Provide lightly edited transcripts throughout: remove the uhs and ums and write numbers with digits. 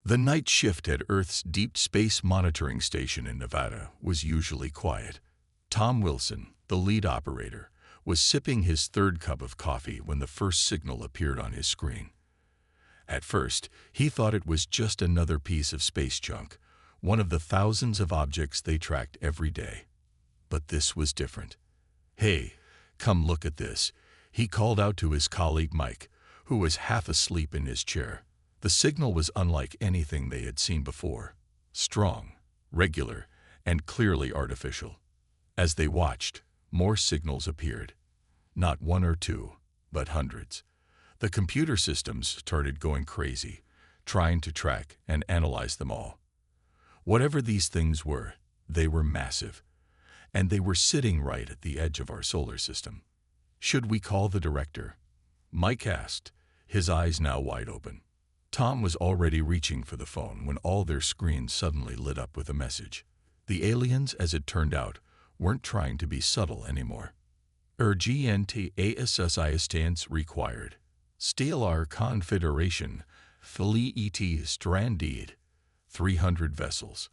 The night shift at Earth's Deep Space Monitoring Station in Nevada was usually quiet. Tom Wilson, the lead operator, was sipping his third cup of coffee when the first signal appeared on his screen. At first, he thought it was just another piece of space junk, one of the thousands of objects they tracked every day. But this was different. "Hey, come look at this," he called out to his colleague Mike, who was half asleep in his chair. The signal was unlike anything they had seen before. Strong, regular, and clearly artificial. As they watched, more signals appeared. Not one or two, but hundreds. The computer systems started going crazy, trying to track and analyze them all. Whatever these things were, they were massive. And they were sitting right at the edge of our solar system. "Should we call the director?" Mike asked, his eyes now wide open. Tom was already reaching for the phone when all their screens suddenly lit up with a message. The aliens, as it turned out, weren't trying to be subtle anymore. Urgent assistance required. Stellar Confederation Fleet stranded. 300 vessels.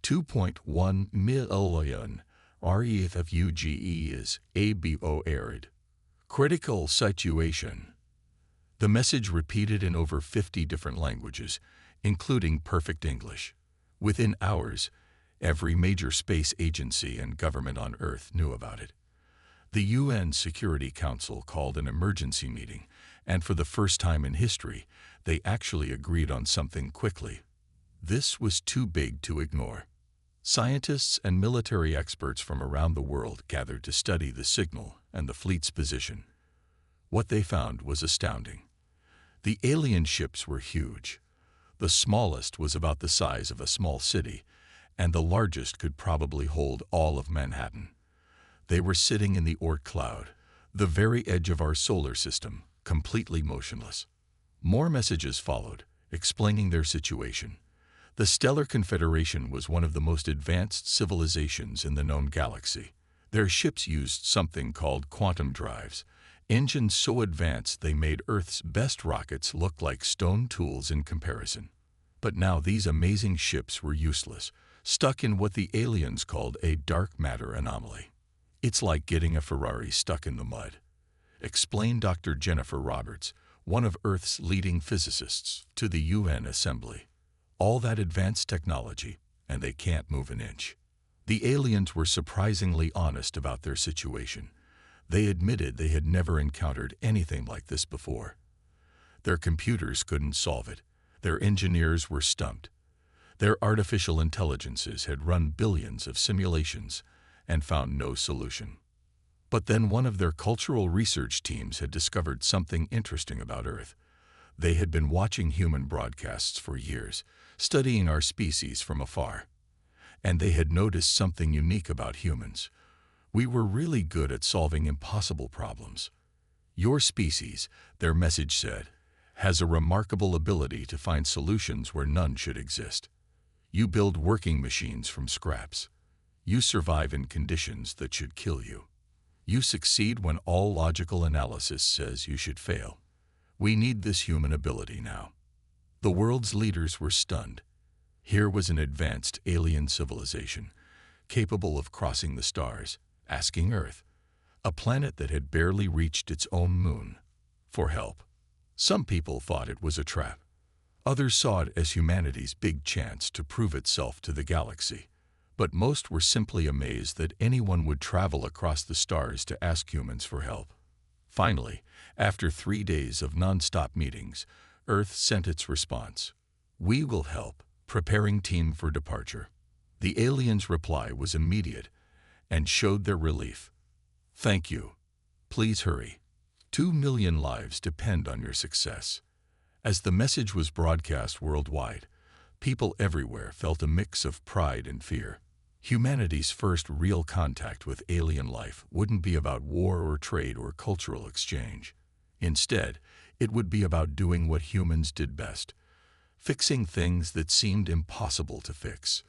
2.1 million refugees abo arid. Critical situation. The message repeated in over 50 different languages, including perfect English. Within hours, every major space agency and government on Earth knew about it. The UN Security Council called an emergency meeting, and for the first time in history, they actually agreed on something quickly. This was too big to ignore. Scientists and military experts from around the world gathered to study the signal and the fleet's position. What they found was astounding. The alien ships were huge. The smallest was about the size of a small city, and the largest could probably hold all of Manhattan. They were sitting in the Oort cloud, the very edge of our solar system, completely motionless. More messages followed, explaining their situation. The Stellar Confederation was one of the most advanced civilizations in the known galaxy. Their ships used something called quantum drives, engines so advanced they made Earth's best rockets look like stone tools in comparison. But now these amazing ships were useless, stuck in what the aliens called a dark matter anomaly. "It's like getting a Ferrari stuck in the mud," explained Dr. Jennifer Roberts, one of Earth's leading physicists, to the UN Assembly. "All that advanced technology, and they can't move an inch." The aliens were surprisingly honest about their situation. They admitted they had never encountered anything like this before. Their computers couldn't solve it. Their engineers were stumped. Their artificial intelligences had run billions of simulations and found no solution. But then one of their cultural research teams had discovered something interesting about Earth. They had been watching human broadcasts for years, studying our species from afar. And they had noticed something unique about humans. We were really good at solving impossible problems. "Your species," their message said, "has a remarkable ability to find solutions where none should exist. You build working machines from scraps. You survive in conditions that should kill you. You succeed when all logical analysis says you should fail. We need this human ability now." The world's leaders were stunned. Here was an advanced alien civilization, capable of crossing the stars, asking Earth, a planet that had barely reached its own moon, for help. Some people thought it was a trap. Others saw it as humanity's big chance to prove itself to the galaxy. But most were simply amazed that anyone would travel across the stars to ask humans for help. Finally, after 3 days of non-stop meetings, Earth sent its response. "We will help, preparing team for departure." The aliens' reply was immediate and showed their relief. "Thank you. Please hurry. 2 million lives depend on your success." As the message was broadcast worldwide, people everywhere felt a mix of pride and fear. Humanity's first real contact with alien life wouldn't be about war or trade or cultural exchange. Instead, it would be about doing what humans did best, fixing things that seemed impossible to fix.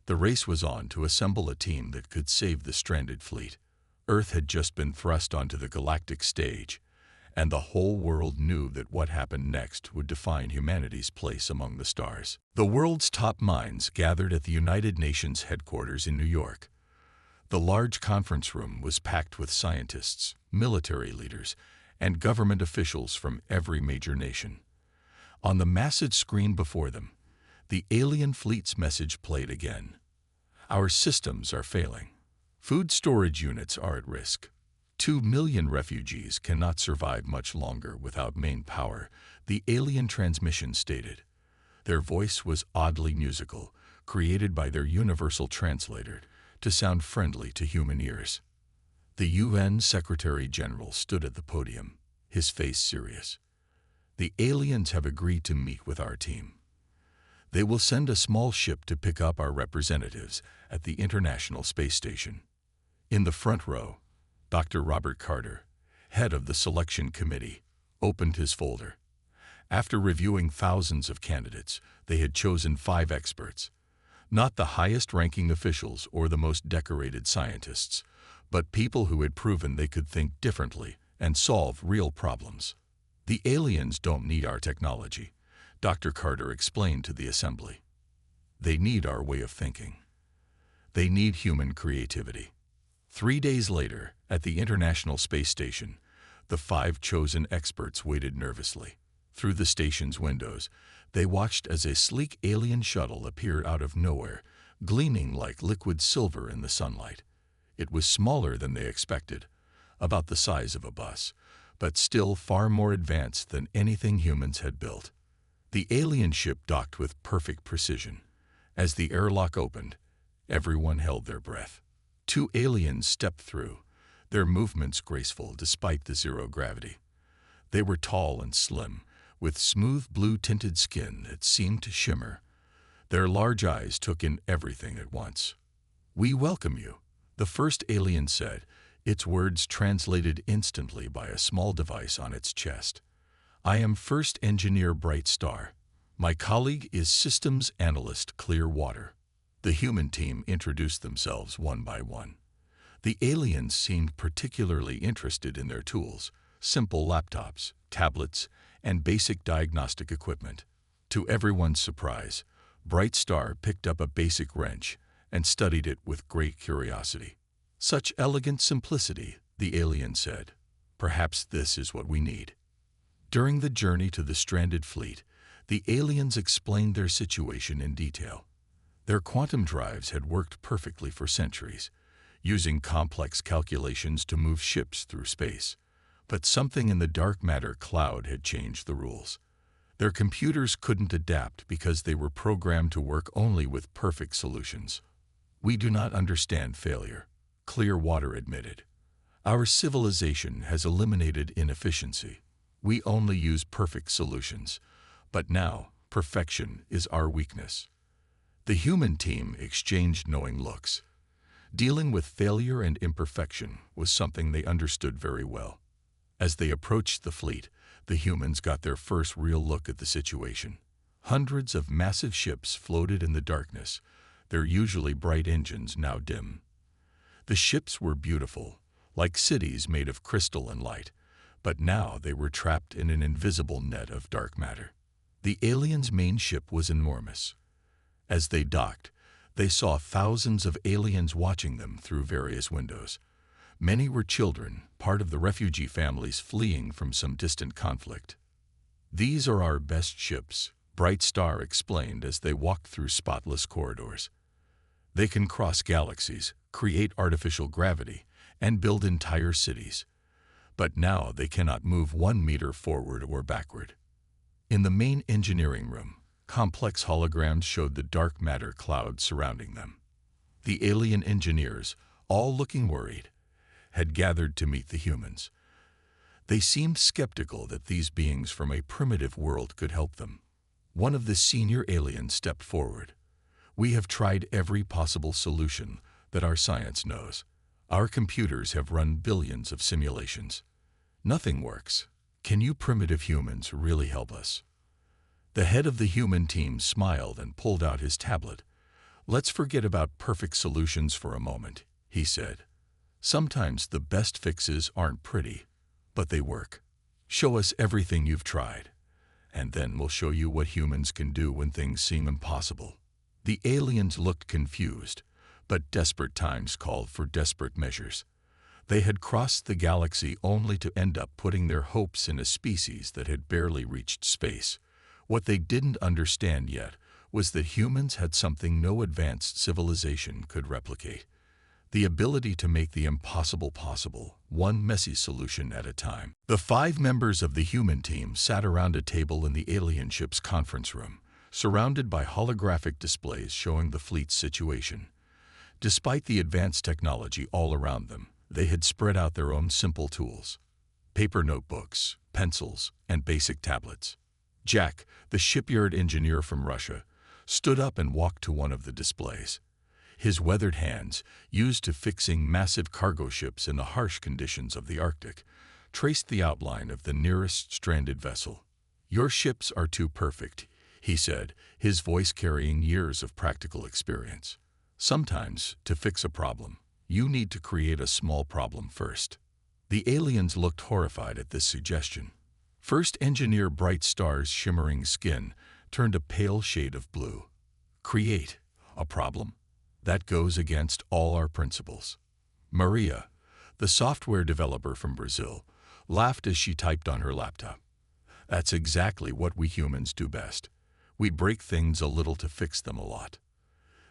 The race was on to assemble a team that could save the stranded fleet. Earth had just been thrust onto the galactic stage, and the whole world knew that what happened next would define humanity's place among the stars. The world's top minds gathered at the United Nations headquarters in New York. The large conference room was packed with scientists, military leaders, and government officials from every major nation. On the massive screen before them, the alien fleet's message played again. Our systems are failing. Food storage units are at risk. 2 million refugees cannot survive much longer without main power, the alien transmission stated. Their voice was oddly musical, created by their universal translator to sound friendly to human ears. The UN Secretary General stood at the podium, his face serious. The aliens have agreed to meet with our team. They will send a small ship to pick up our representatives at the International Space Station. In the front row, Dr. Robert Carter, head of the selection committee, opened his folder. After reviewing thousands of candidates, they had chosen 5 experts. Not the highest-ranking officials or the most decorated scientists, but people who had proven they could think differently and solve real problems. The aliens don't need our technology, Dr. Carter explained to the assembly. They need our way of thinking. They need human creativity. 3 days later, at the International Space Station, the 5 chosen experts waited nervously. Through the station's windows, they watched as a sleek alien shuttle appeared out of nowhere, gleaming like liquid silver in the sunlight. It was smaller than they expected, about the size of a bus, but still far more advanced than anything humans had built. The alien ship docked with perfect precision. As the airlock opened, everyone held their breath. 2 aliens stepped through, their movements graceful despite the zero gravity. They were tall and slim, with smooth blue-tinted skin that seemed to shimmer. Their large eyes took in everything at once. "We welcome you," the first alien said, its words translated instantly by a small device on its chest. "I am First Engineer Bright Star. My colleague is Systems Analyst Clearwater." The human team introduced themselves one by one. The aliens seemed particularly interested in their tools, simple laptops, tablets, and basic diagnostic equipment. To everyone's surprise, Bright Star picked up a basic wrench and studied it with great curiosity. "Such elegant simplicity," the alien said. "Perhaps this is what we need." During the journey to the stranded fleet, the aliens explained their situation in detail. Their quantum drives had worked perfectly for centuries, using complex calculations to move ships through space. But something in the dark matter cloud had changed the rules. Their computers couldn't adapt because they were programmed to work only with perfect solutions. "We do not understand failure," Clearwater admitted. "Our civilization has eliminated inefficiency. We only use perfect solutions. But now, perfection is our weakness." The human team exchanged knowing looks. Dealing with failure and imperfection was something they understood very well. As they approached the fleet, the humans got their first real look at the situation. Hundreds of massive ships floated in the darkness, their usually bright engines now dim. The ships were beautiful, like cities made of crystal and light, but now they were trapped in an invisible net of dark matter. The aliens' main ship was enormous. As they docked, they saw thousands of aliens watching them through various windows. Many were children, part of the refugee families fleeing from some distant conflict. "These are our best ships," Bright Star explained as they walked through spotless corridors. "They can cross galaxies, create artificial gravity, and build entire cities. But now they cannot move 1 meter forward or backward." In the main engineering room, complex holograms showed the dark matter cloud surrounding them. The alien engineers, all looking worried, had gathered to meet the humans. They seemed skeptical that these beings from a primitive world could help them. One of the senior aliens stepped forward. "We have tried every possible solution that our science knows. Our computers have run billions of simulations. Nothing works. Can you primitive humans really help us?" The head of the human team smiled and pulled out his tablet. "Let's forget about perfect solutions for a moment," he said. "Sometimes the best fixes aren't pretty, but they work." Show us everything you've tried, and then we'll show you what humans can do when things seem impossible. The aliens looked confused, but desperate times called for desperate measures. They had crossed the galaxy only to end up putting their hopes in a species that had barely reached space. What they didn't understand yet was that humans had something no advanced civilization could replicate: the ability to make the impossible possible, one messy solution at a time. The 5 members of the human team sat around a table in the alien ship's conference room, surrounded by holographic displays showing the fleet's situation. Despite the advanced technology all around them, they had spread out their own simple tools: paper notebooks, pencils, and basic tablets. Jack, the shipyard engineer from Russia, stood up and walked to one of the displays. His weathered hands, used to fixing massive cargo ships in the harsh conditions of the Arctic, traced the outline of the nearest stranded vessel. "Your ships are too perfect," he said, his voice carrying years of practical experience. "Sometimes, to fix a problem, you need to create a small problem first." The aliens looked horrified at this suggestion. First Engineer Bright Star's shimmering skin turned a pale shade of blue. "Create a problem? That goes against all our principles." Maria, the software developer from Brazil, laughed as she typed on her laptop. "That's exactly what we humans do best. We break things a little to fix them a lot."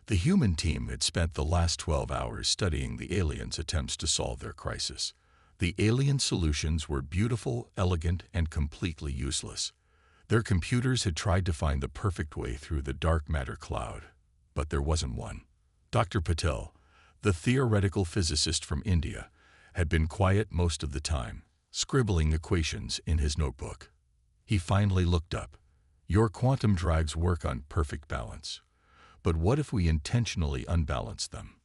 The human team had spent the last 12 hours studying the aliens' attempts to solve their crisis. The alien solutions were beautiful, elegant, and completely useless. Their computers had tried to find the perfect way through the dark matter cloud, but there wasn't one. Dr. Patel, the theoretical physicist from India, had been quiet most of the time, scribbling equations in his notebook. He finally looked up. "Your quantum drives work on perfect balance. But what if we intentionally unbalance them?"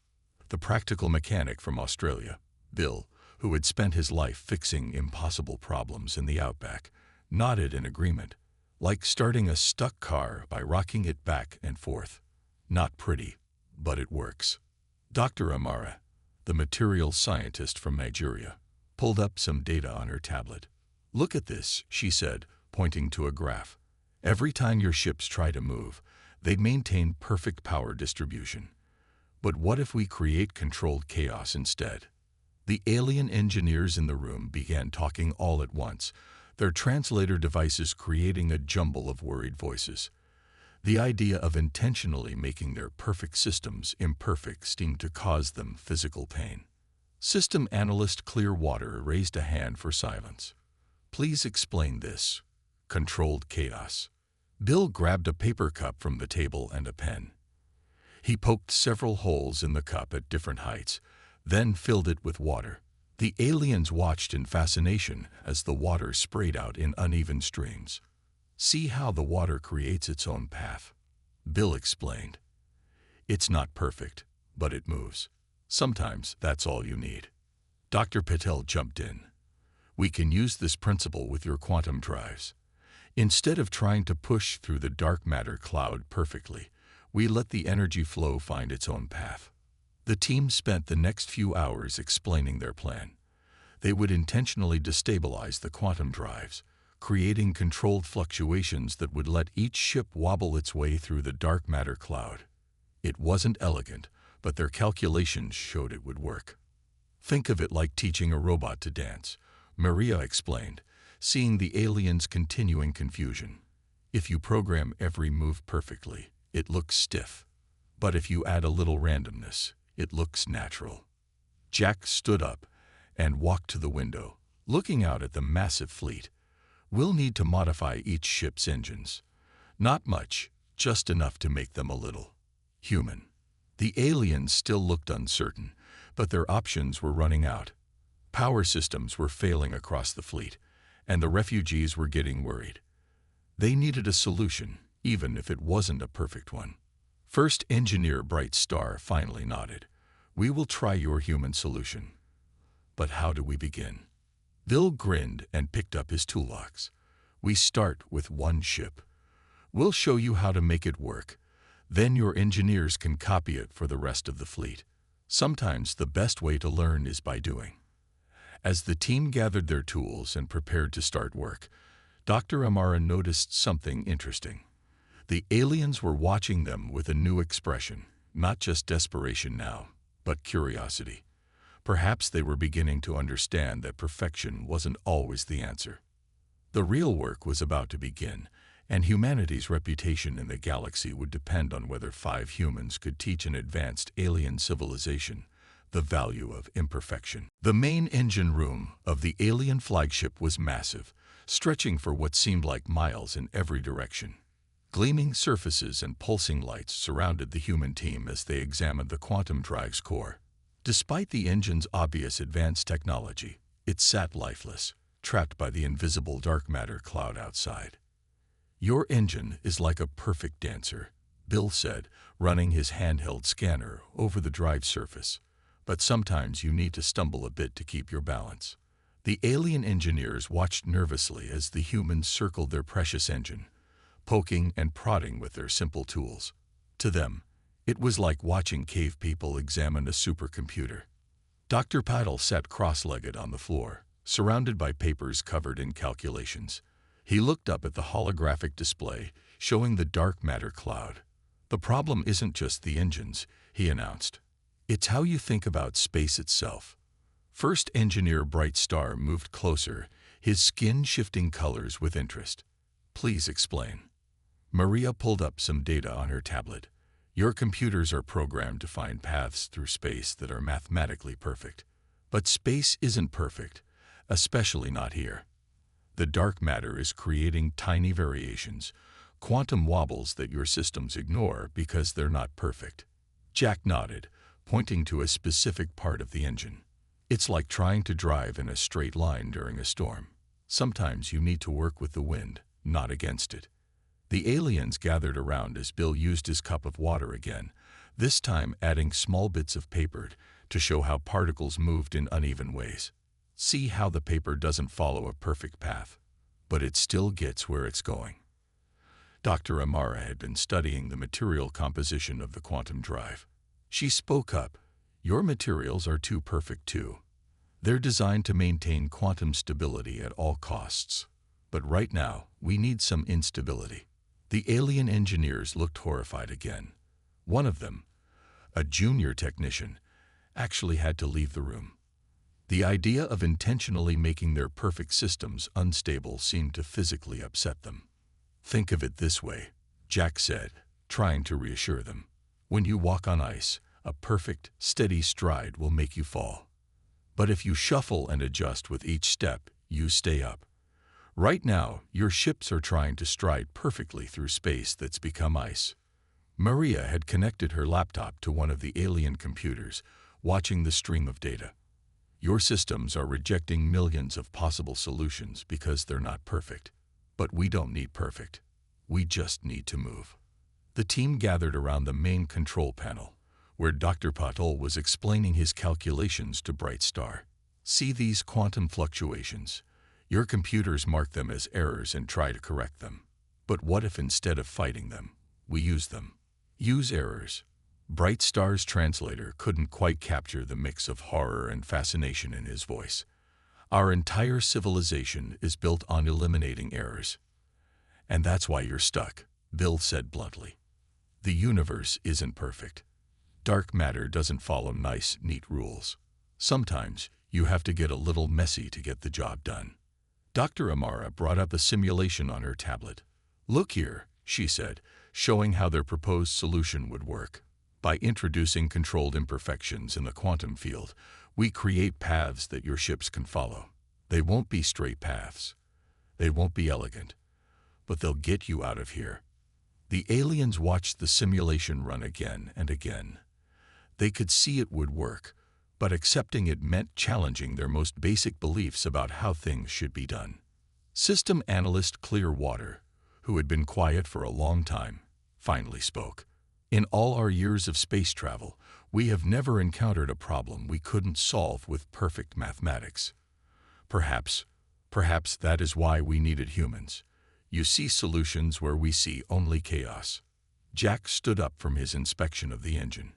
The practical mechanic from Australia, Bill, who had spent his life fixing impossible problems in the outback, nodded in agreement, like starting a stuck car by rocking it back and forth. "Not pretty, but it works." Dr. Amara, the materials scientist from Nigeria, pulled up some data on her tablet. "Look at this," she said, pointing to a graph. "Every time your ships try to move, they maintain perfect power distribution. But what if we create controlled chaos instead?" The alien engineers in the room began talking all at once, their translator devices creating a jumble of worried voices. The idea of intentionally making their perfect systems imperfect seemed to cause them physical pain. System analyst Clearwater raised a hand for silence. "Please explain this. Controlled chaos." Bill grabbed a paper cup from the table and a pen. He poked several holes in the cup at different heights, then filled it with water. The aliens watched in fascination as the water sprayed out in uneven streams. "See how the water creates its own path," Bill explained. "It's not perfect, but it moves. Sometimes that's all you need." Dr. Patel jumped in. "We can use this principle with your quantum drives. Instead of trying to push through the dark matter cloud perfectly, we let the energy flow find its own path." The team spent the next few hours explaining their plan. They would intentionally destabilize the quantum drives, creating controlled fluctuations that would let each ship wobble its way through the dark matter cloud. It wasn't elegant, but their calculations showed it would work. "Think of it like teaching a robot to dance," Maria explained, seeing the aliens' continuing confusion. "If you program every move perfectly, it looks stiff. But if you add a little randomness, it looks natural." Jack stood up and walked to the window, looking out at the massive fleet. "We'll need to modify each ship's engines. Not much, just enough to make them a little human." The aliens still looked uncertain, but their options were running out. Power systems were failing across the fleet, and the refugees were getting worried. They needed a solution, even if it wasn't a perfect one. First Engineer Bright Star finally nodded. "We will try your human solution. But how do we begin?" Bill grinned and picked up his toolbox. "We start with one ship. We'll show you how to make it work. Then your engineers can copy it for the rest of the fleet. Sometimes the best way to learn is by doing." As the team gathered their tools and prepared to start work, Dr. Amara noticed something interesting. The aliens were watching them with a new expression, not just desperation now, but curiosity. Perhaps they were beginning to understand that perfection wasn't always the answer. The real work was about to begin, and humanity's reputation in the galaxy would depend on whether 5 humans could teach an advanced alien civilization the value of imperfection. The main engine room of the alien flagship was massive, stretching for what seemed like miles in every direction. Gleaming surfaces and pulsing lights surrounded the human team as they examined the quantum drive's core. Despite the engine's obvious advanced technology, it sat lifeless, trapped by the invisible dark matter cloud outside. "Your engine is like a perfect dancer," Bill said, running his handheld scanner over the drive surface. "But sometimes you need to stumble a bit to keep your balance." The alien engineers watched nervously as the humans circled their precious engine, poking and prodding with their simple tools. To them, it was like watching cave people examine a supercomputer. Dr. Paddle sat cross-legged on the floor, surrounded by papers covered in calculations. He looked up at the holographic display, showing the dark matter cloud. "The problem isn't just the engines," he announced. "It's how you think about space itself." First Engineer Bright Star moved closer, his skin shifting colors with interest. "Please explain." Maria pulled up some data on her tablet. "Your computers are programmed to find paths through space that are mathematically perfect. But space isn't perfect, especially not here. The dark matter is creating tiny variations, quantum wobbles that your systems ignore because they're not perfect." Jack nodded, pointing to a specific part of the engine. "It's like trying to drive in a straight line during a storm. Sometimes you need to work with the wind, not against it." The aliens gathered around as Bill used his cup of water again, this time adding small bits of paper to show how particles moved in uneven ways. "See how the paper doesn't follow a perfect path, but it still gets where it's going." Dr. Amara had been studying the material composition of the quantum drive. She spoke up. "Your materials are too perfect too. They're designed to maintain quantum stability at all costs. But right now, we need some instability." The alien engineers looked horrified again. One of them, a junior technician, actually had to leave the room. The idea of intentionally making their perfect systems unstable seemed to physically upset them. "Think of it this way," Jack said, trying to reassure them. "When you walk on ice, a perfect, steady stride will make you fall. But if you shuffle and adjust with each step, you stay up. Right now, your ships are trying to stride perfectly through space that's become ice." Maria had connected her laptop to one of the alien computers, watching the stream of data. "Your systems are rejecting millions of possible solutions because they're not perfect. But we don't need perfect. We just need to move." The team gathered around the main control panel, where Dr. Patel was explaining his calculations to Bright Star. "See these quantum fluctuations? Your computers mark them as errors and try to correct them. But what if instead of fighting them, we use them?" "Use errors." Bright Star's translator couldn't quite capture the mix of horror and fascination in his voice. "Our entire civilization is built on eliminating errors. And that's why you're stuck," Bill said bluntly. "The universe isn't perfect. Dark matter doesn't follow nice, neat rules. Sometimes you have to get a little messy to get the job done." Dr. Amara brought up a simulation on her tablet. "Look here," she said, showing how their proposed solution would work. "By introducing controlled imperfections in the quantum field, we create paths that your ships can follow. They won't be straight paths. They won't be elegant. But they'll get you out of here." The aliens watched the simulation run again and again. They could see it would work, but accepting it meant challenging their most basic beliefs about how things should be done. System analyst Clearwater, who had been quiet for a long time, finally spoke. "In all our years of space travel, we have never encountered a problem we couldn't solve with perfect mathematics. Perhaps that is why we needed humans. You see solutions where we see only chaos." Jack stood up from his inspection of the engine.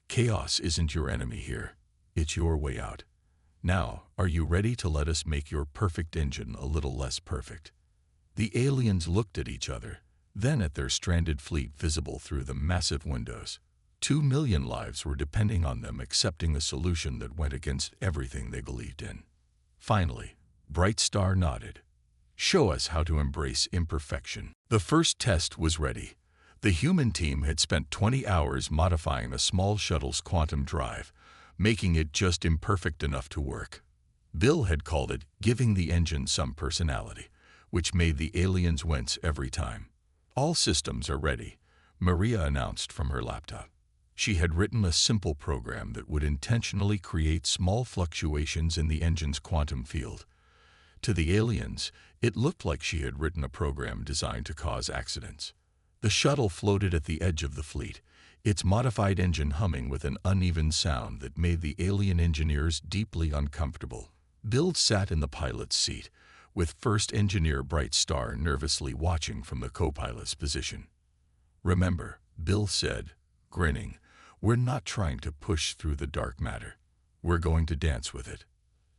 "Chaos isn't your enemy here. It's your way out. Now, are you ready to let us make your perfect engine a little less perfect? The aliens looked at each other, then at their stranded fleet visible through the massive windows. 2 million lives were depending on them accepting a solution that went against everything they believed in. Finally, Bright Star nodded. Show us how to embrace imperfection. The first test was ready. The human team had spent 20 hours modifying a small shuttle's quantum drive, making it just imperfect enough to work. Bill had called it giving the engine some personality, which made the aliens wince every time. All systems are ready, Maria announced from her laptop. She had written a simple program that would intentionally create small fluctuations in the engine's quantum field. To the aliens, it looked like she had written a program designed to cause accidents. The shuttle floated at the edge of the fleet, its modified engine humming with an uneven sound that made the alien engineers deeply uncomfortable. Bill sat in the pilot's seat, with First Engineer Bright Star nervously watching from the co-pilot's position. Remember, Bill said, grinning, we're not trying to push through the dark matter. We're going to dance with it.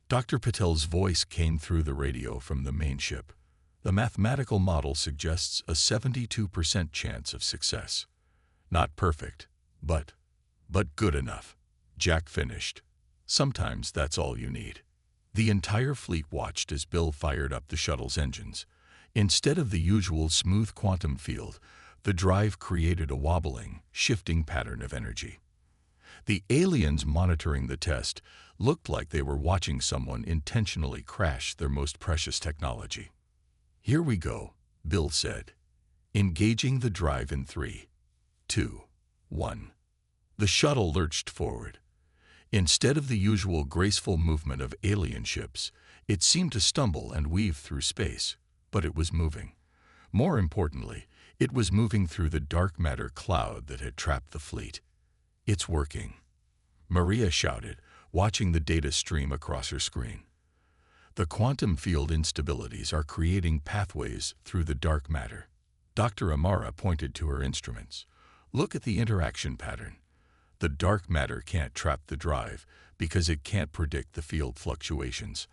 Dr. Patel's voice came through the radio from the main ship. The mathematical model suggests a 72% chance of success. Not perfect, but good enough. Jack finished. Sometimes that's all you need. The entire fleet watched as Bill fired up the shuttle's engines. Instead of the usual smooth quantum field, the drive created a wobbling, shifting pattern of energy. The aliens monitoring the test looked like they were watching someone intentionally crash their most precious technology. Here we go, Bill said. Engaging the drive in 3, 2, 1. The shuttle lurched forward. Instead of the usual graceful movement of alien ships, it seemed to stumble and weave through space, but it was moving. More importantly, it was moving through the dark matter cloud that had trapped the fleet. It's working, Maria shouted, watching the data stream across her screen. The quantum field instabilities are creating pathways through the dark matter. Dr. Amara pointed to her instruments. Look at the interaction pattern. The dark matter can't trap the drive because it can't predict the field fluctuations.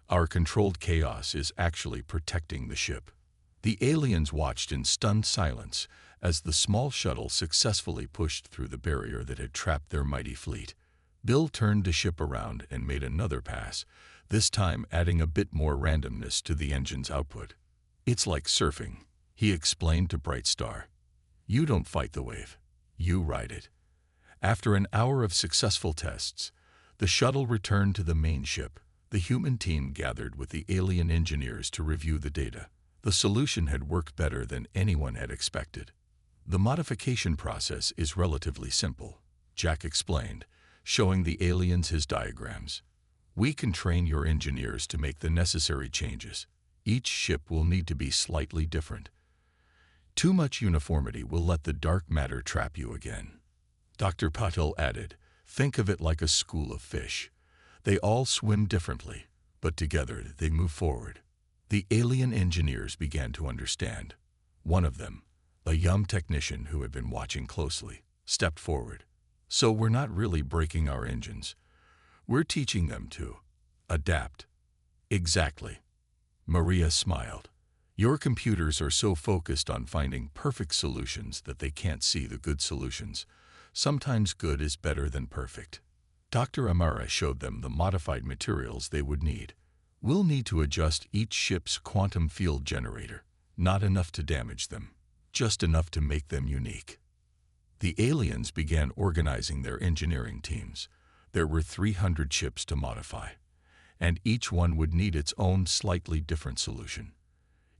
Our controlled chaos is actually protecting the ship. The aliens watched in stunned silence as the small shuttle successfully pushed through the barrier that had trapped their mighty fleet. Bill turned the ship around and made another pass, this time adding a bit more randomness to the engine's output. It's like surfing, he explained to Bright Star. You don't fight the wave, you ride it. After an hour of successful tests, the shuttle returned to the main ship. The human team gathered with the alien engineers to review the data. The solution had worked better than anyone had expected. The modification process is relatively simple, Jack explained, showing the aliens his diagrams. We can train your engineers to make the necessary changes. Each ship will need to be slightly different. Too much uniformity will let the dark matter trap you again. Dr. Patel added, think of it like a school of fish. They all swim differently, but together they move forward. The alien engineers began to understand. One of them, a young technician who had been watching closely, stepped forward. So we're not really breaking our engines. We're teaching them to adapt. Exactly. Maria smiled. Your computers are so focused on finding perfect solutions that they can't see the good solutions. Sometimes good is better than perfect. Dr. Amara showed them the modified materials they would need. We'll need to adjust each ship's quantum field generator, not enough to damage them, just enough to make them unique. The aliens began organizing their engineering teams. There were 300 ships to modify, and each one would need its own slightly different solution.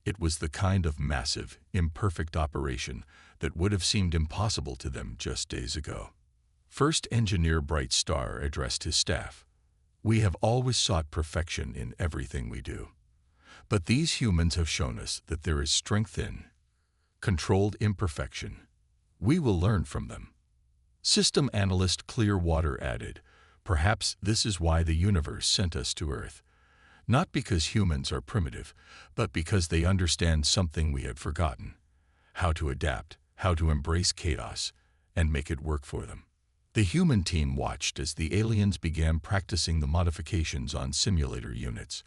It was the kind of massive, imperfect operation that would have seemed impossible to them just days ago. First Engineer Bright Star addressed his staff. We have always sought perfection in everything we do. But these humans have shown us that there is strength in controlled imperfection. We will learn from them. System Analyst Clearwater added, perhaps this is why the universe sent us to Earth. Not because humans are primitive, but because they understand something we had forgotten. How to adapt, how to embrace chaos, and make it work for them. The human team watched as the aliens began practicing the modifications on simulator units.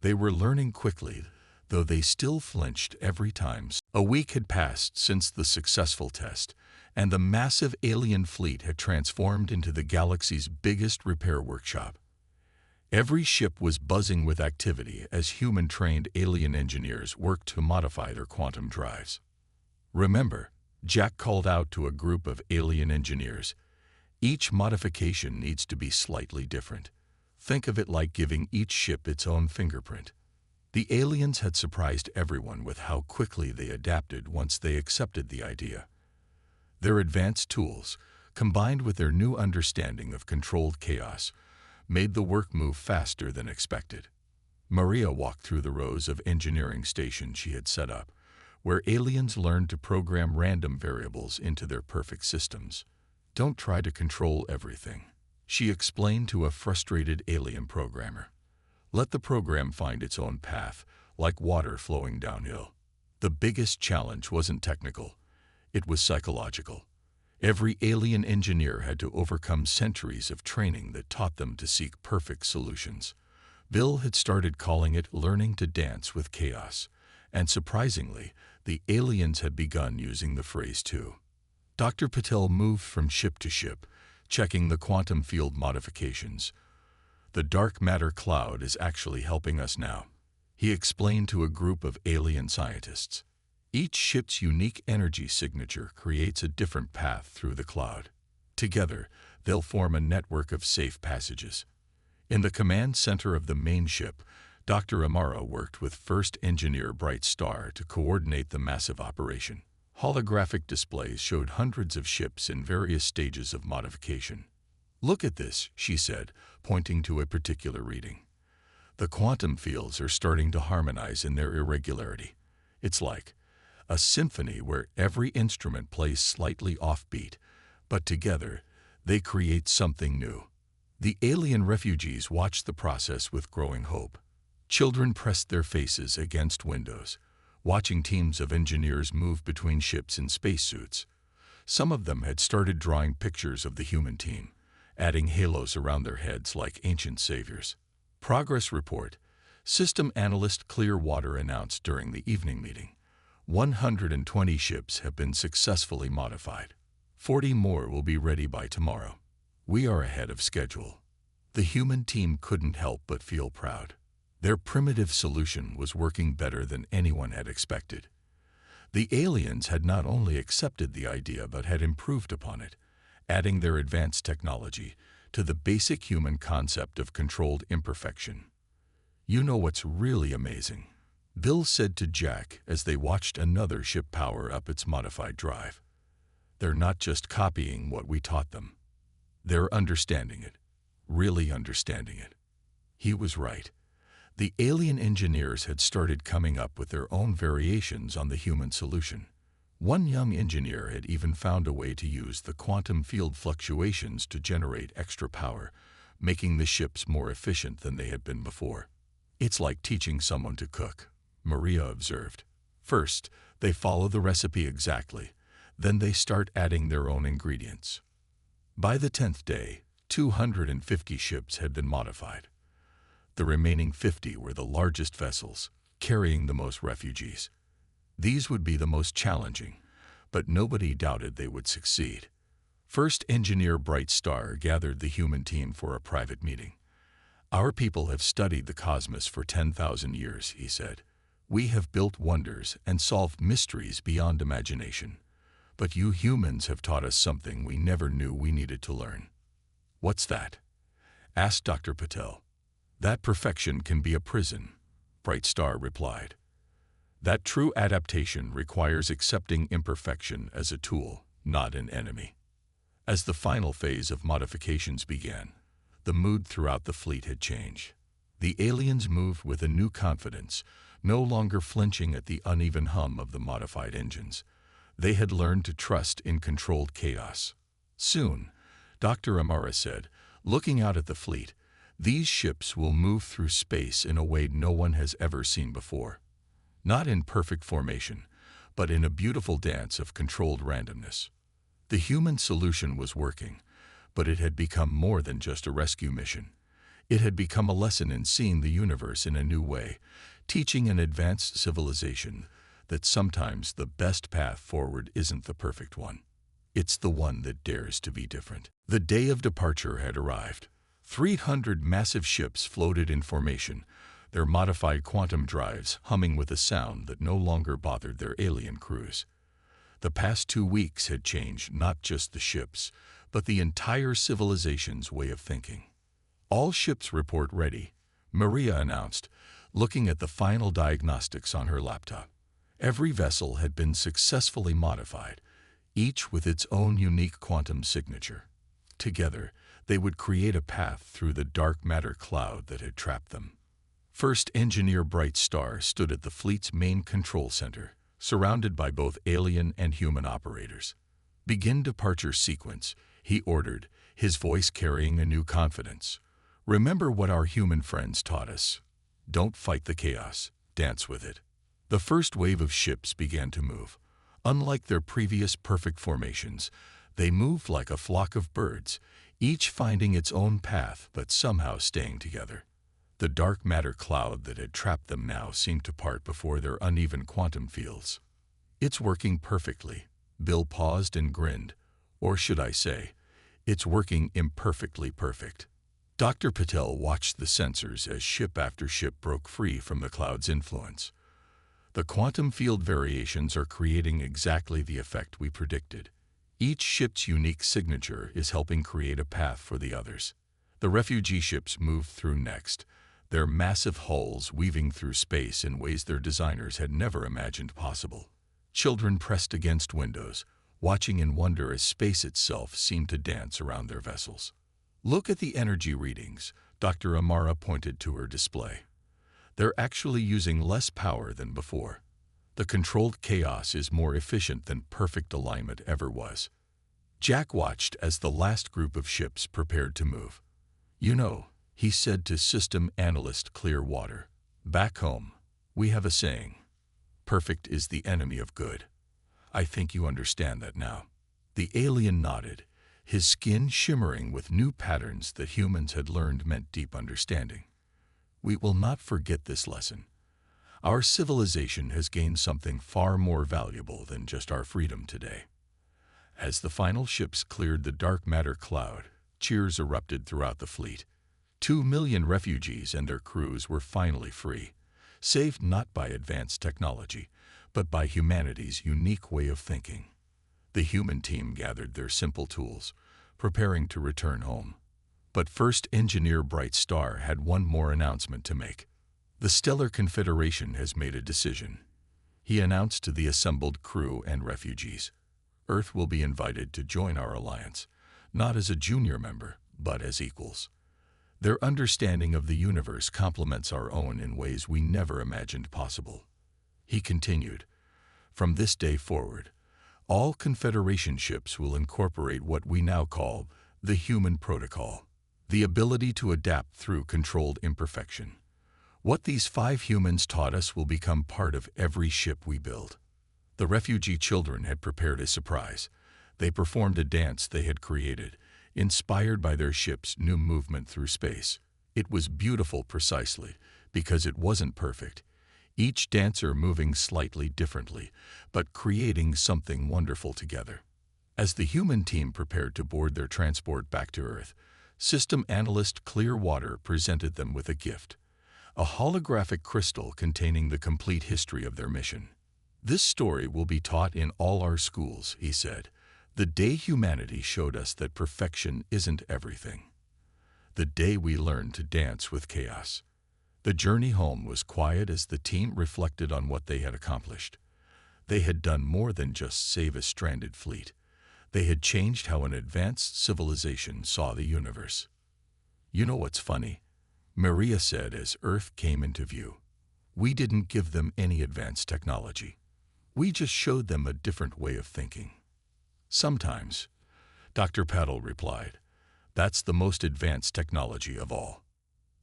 They were learning quickly, though they still flinched every time. A week had passed since the successful test, and the massive alien fleet had transformed into the galaxy's biggest repair workshop. Every ship was buzzing with activity as human-trained alien engineers worked to modify their quantum drives. "Remember," Jack called out to a group of alien engineers, "each modification needs to be slightly different. Think of it like giving each ship its own fingerprint." The aliens had surprised everyone with how quickly they adapted once they accepted the idea. Their advanced tools, combined with their new understanding of controlled chaos, made the work move faster than expected. Maria walked through the rows of engineering stations she had set up, where aliens learned to program random variables into their perfect systems. "Don't try to control everything," she explained to a frustrated alien programmer. "Let the program find its own path, like water flowing downhill." The biggest challenge wasn't technical, it was psychological. Every alien engineer had to overcome centuries of training that taught them to seek perfect solutions. Bill had started calling it learning to dance with chaos, and surprisingly, the aliens had begun using the phrase too. Dr. Patel moved from ship to ship, checking the quantum field modifications. "The dark matter cloud is actually helping us now," he explained to a group of alien scientists. "Each ship's unique energy signature creates a different path through the cloud. Together, they'll form a network of safe passages." In the command center of the main ship, Dr. Amara worked with First Engineer Bright Star to coordinate the massive operation. Holographic displays showed hundreds of ships in various stages of modification. "Look at this," she said, pointing to a particular reading. "The quantum fields are starting to harmonize in their irregularity. It's like a symphony where every instrument plays slightly offbeat, but together they create something new." The alien refugees watched the process with growing hope. Children pressed their faces against windows, watching teams of engineers move between ships in spacesuits. Some of them had started drawing pictures of the human team, adding halos around their heads like ancient saviors. "Progress report," System Analyst Clearwater announced during the evening meeting. 120 ships have been successfully modified. 40 more will be ready by tomorrow. We are ahead of schedule. The human team couldn't help but feel proud. Their primitive solution was working better than anyone had expected. The aliens had not only accepted the idea but had improved upon it, adding their advanced technology to the basic human concept of controlled imperfection. "You know what's really amazing?" Bill said to Jack as they watched another ship power up its modified drive. "They're not just copying what we taught them. They're understanding it, really understanding it." He was right. The alien engineers had started coming up with their own variations on the human solution. One young engineer had even found a way to use the quantum field fluctuations to generate extra power, making the ships more efficient than they had been before. "It's like teaching someone to cook," Maria observed. "First, they follow the recipe exactly, then they start adding their own ingredients." By the 10th day, 250 ships had been modified. The remaining 50 were the largest vessels, carrying the most refugees. These would be the most challenging, but nobody doubted they would succeed. First Engineer Bright Star gathered the human team for a private meeting. "Our people have studied the cosmos for 10,000 years, he said. "We have built wonders and solved mysteries beyond imagination. But you humans have taught us something we never knew we needed to learn." "What's that?" asked Dr. Patel. "That perfection can be a prison," Bright Star replied. "That true adaptation requires accepting imperfection as a tool, not an enemy." As the final phase of modifications began, the mood throughout the fleet had changed. The aliens moved with a new confidence, no longer flinching at the uneven hum of the modified engines. They had learned to trust in controlled chaos. "Soon," Dr. Amara said, looking out at the fleet, "these ships will move through space in a way no one has ever seen before. Not in perfect formation, but in a beautiful dance of controlled randomness." The human solution was working, But it had become more than just a rescue mission. It had become a lesson in seeing the universe in a new way, teaching an advanced civilization that sometimes the best path forward isn't the perfect one. It's the one that dares to be different. The day of departure had arrived. 300 massive ships floated in formation, their modified quantum drives humming with a sound that no longer bothered their alien crews. The past 2 weeks had changed not just the ships, but the entire civilization's way of thinking. "All ships report ready," Maria announced, looking at the final diagnostics on her laptop. Every vessel had been successfully modified, each with its own unique quantum signature. Together, they would create a path through the dark matter cloud that had trapped them. First Engineer Bright Star stood at the fleet's main control center, surrounded by both alien and human operators. "Begin departure sequence," he ordered, his voice carrying a new confidence. "Remember what our human friends taught us. Don't fight the chaos, dance with it." The first wave of ships began to move. Unlike their previous perfect formations, they moved like a flock of birds, each finding its own path but somehow staying together. The dark matter cloud that had trapped them now seemed to part before their uneven quantum fields. "It's working perfectly," Bill paused and grinned. "Or should I say, it's working imperfectly perfect." Dr. Patel watched the sensors as ship after ship broke free from the cloud's influence. "The quantum field variations are creating exactly the effect we predicted. Each ship's unique signature is helping create a path for the others." The refugee ships moved through next, their massive hulls weaving through space in ways their designers had never imagined possible. Children pressed against windows, watching in wonder as space itself seemed to dance around their vessels. "Look at the energy readings," Dr. Amara pointed to her display. "They're actually using less power than before. The controlled chaos is more efficient than perfect alignment ever was." Jack watched as the last group of ships prepared to move. "You know," he said to system analyst Clearwater, "back home, we have a saying, perfect is the enemy of good. I think you understand that now." The alien nodded, his skin shimmering with new patterns that humans had learned meant deep understanding. "We will not forget this lesson. Our civilization has gained something far more valuable than just our freedom today." As the final ships cleared the dark matter cloud, cheers erupted throughout the fleet. 2 million refugees and their crews were finally free, saved not by advanced technology, but by humanity's unique way of thinking. The human team gathered their simple tools, preparing to return home. But first Engineer Bright Star had one more announcement to make. "The Stellar Confederation has made a decision," he announced to the assembled crew and refugees. "Earth will be invited to join our alliance, not as a junior member, but as equals. Their understanding of the universe complements our own in ways we never imagined possible." He continued, "From this day forward, all Confederation ships will incorporate what we now call the human protocol, the ability to adapt through controlled imperfection. What these 5 humans taught us will become part of every ship we build." The refugee children had prepared a surprise. They performed a dance they had created, inspired by their ship's new movement through space. It was beautiful precisely because it wasn't perfect, each dancer moving slightly differently, but creating something wonderful together. As the human team prepared to board their transport back to Earth, system analyst Clearwater presented them with a gift, a holographic crystal containing the complete history of their mission. "This story will be taught in all our schools," he said. "The day humanity showed us that perfection isn't everything. The day we learned to dance with chaos." The journey home was quiet as the team reflected on what they had accomplished. They had done more than just save a stranded fleet. They had changed how an advanced civilization saw the universe. "You know what's funny?" Maria said as Earth came into view. "We didn't give them any advanced technology. We just showed them a different way of thinking." "Sometimes," Dr. Patel replied, "that's the most advanced technology of all."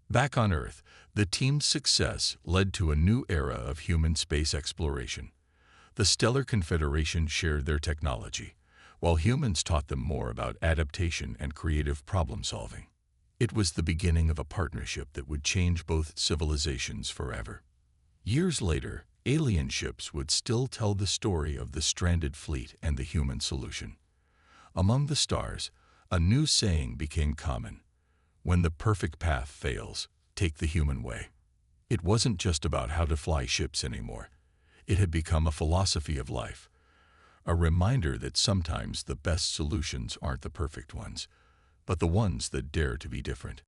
Back on Earth, the team's success led to a new era of human space exploration. The Stellar Confederation shared their technology, while humans taught them more about adaptation and creative problem-solving. It was the beginning of a partnership that would change both civilizations forever. Years later, alien ships would still tell the story of the stranded fleet and the human solution. Among the stars, a new saying became common: when the perfect path fails, take the human way. It wasn't just about how to fly ships anymore. It had become a philosophy of life, a reminder that sometimes the best solutions aren't the perfect ones, but the ones that dare to be different.